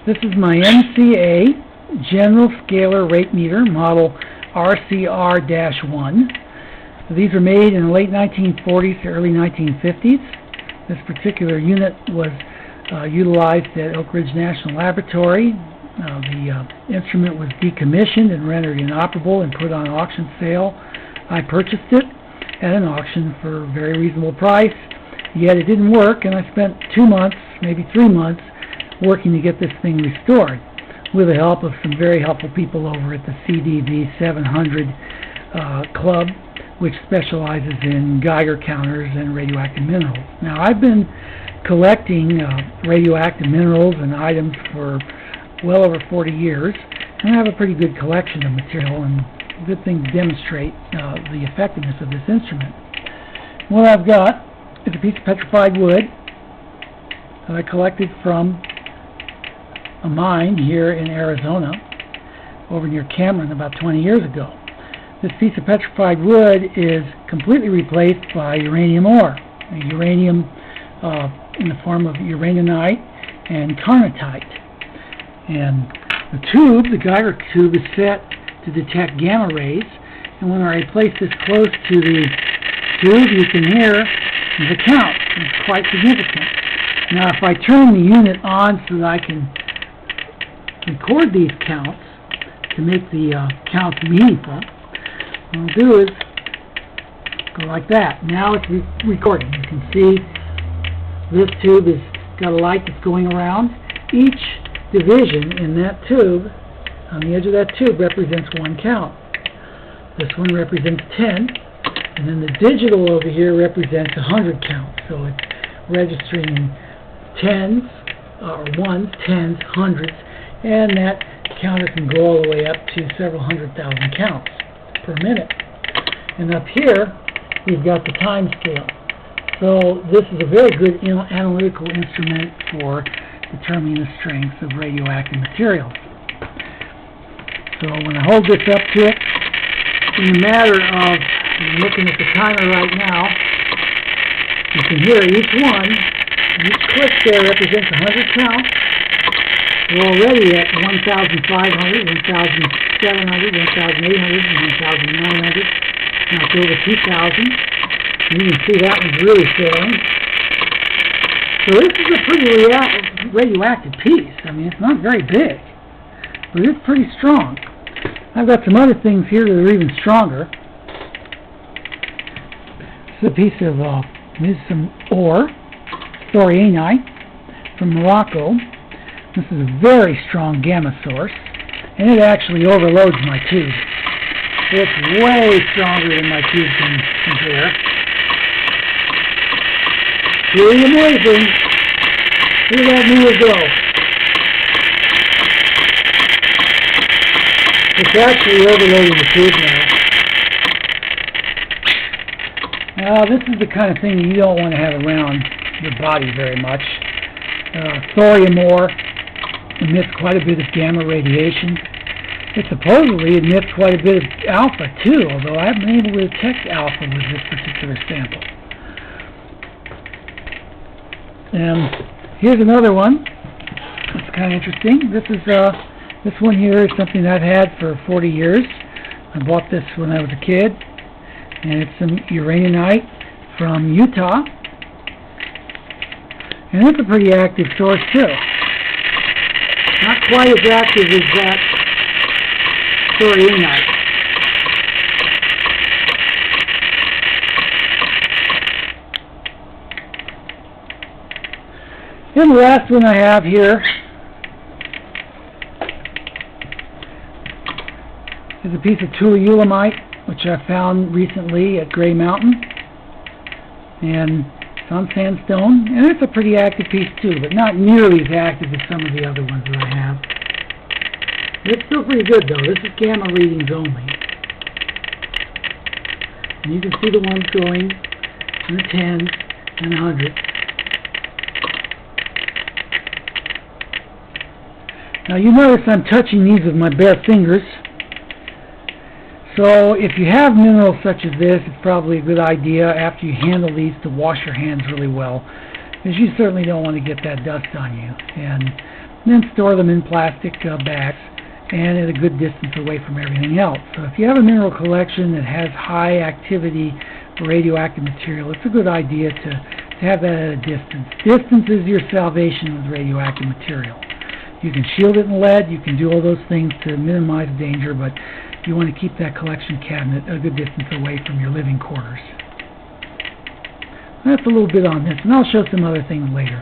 This is my NCA General Scalar Rate Meter, model RCR-1. These were made in the late 1940s to early 1950s. This particular unit was utilized at Oak Ridge National Laboratory. The instrument was decommissioned and rendered inoperable and put on auction sale. I purchased it at an auction for a very reasonable price, yet it didn't work, and I spent 2 months, maybe 3 months, working to get this thing restored with the help of some very helpful people over at the CDV 700 Club, which specializes in Geiger counters and radioactive minerals. Now, I've been collecting radioactive minerals and items for well over 40 years, and I have a pretty good collection of material and good things to demonstrate the effectiveness of this instrument. What I've got is a piece of petrified wood that I collected from a mine here in Arizona, over near Cameron, about 20 years ago. This piece of petrified wood is completely replaced by uranium ore, uranium in the form of uraninite and carnotite. And the tube, the Geiger tube, is set to detect gamma rays, and when I place this close to the tube, you can hear the count. It's quite significant. Now, if I turn the unit on so that I can record these counts to make the counts meaningful, what I'll do is go like that. Now it's recording. You can see this tube has got a light that's going around. Each division in that tube, on the edge of that tube, represents one count. This one represents 10, and then the digital over here represents 100 counts. So it's registering tens, or ones, tens, hundreds, and that counter can go all the way up to several 100,000 counts per minute. And up here, we've got the time scale. So this is a very good analytical instrument for determining the strength of radioactive materials. So when I hold this up to it, in a matter of, I'm looking at the timer right now, you can hear each one, each click there represents 100 counts. We're already at 1,500, 1,700, 1,800, and 1,900. Now it's over 2,000. You can see that one's really failing. So this is a pretty radioactive piece. I mean, it's not very big, but it's pretty strong. I've got some other things here that are even stronger. This is a piece of, this is some ore, thorianite, from Morocco. This is a very strong gamma source, and it actually overloads my tube. It's way stronger than my tube can bear. Pretty amazing. Look at that meter go. It's actually overloading the tube now. Now, this is the kind of thing you don't want to have around your body very much. Thorium ore emits quite a bit of gamma radiation. It supposedly emits quite a bit of alpha too, although I haven't been able to detect alpha with this particular sample. And here's another one. It's kind of interesting. This one here is something I've had for 40 years. I bought this when I was a kid, and it's some uraninite from Utah. And it's a pretty active source too. Not quite as active as that thorianite. And the last one I have here is a piece of tellurite, which I found recently at Gray Mountain, and it's on sandstone, and it's a pretty active piece too, but not nearly as active as some of the other ones that I have. It's still pretty good though. This is gamma readings only. And you can see the ones going in the 10s and 100s. Now you notice I'm touching these with my bare fingers. So if you have minerals such as this, it's probably a good idea after you handle these to wash your hands really well. because you certainly don't want to get that dust on you. And then store them in plastic bags and at a good distance away from everything else. So if you have a mineral collection that has high activity radioactive material, it's a good idea to have that at a distance. Distance is your salvation with radioactive material. You can shield it in lead, you can do all those things to minimize danger, but you want to keep that collection cabinet a good distance away from your living quarters. That's a little bit on this, and I'll show some other things later.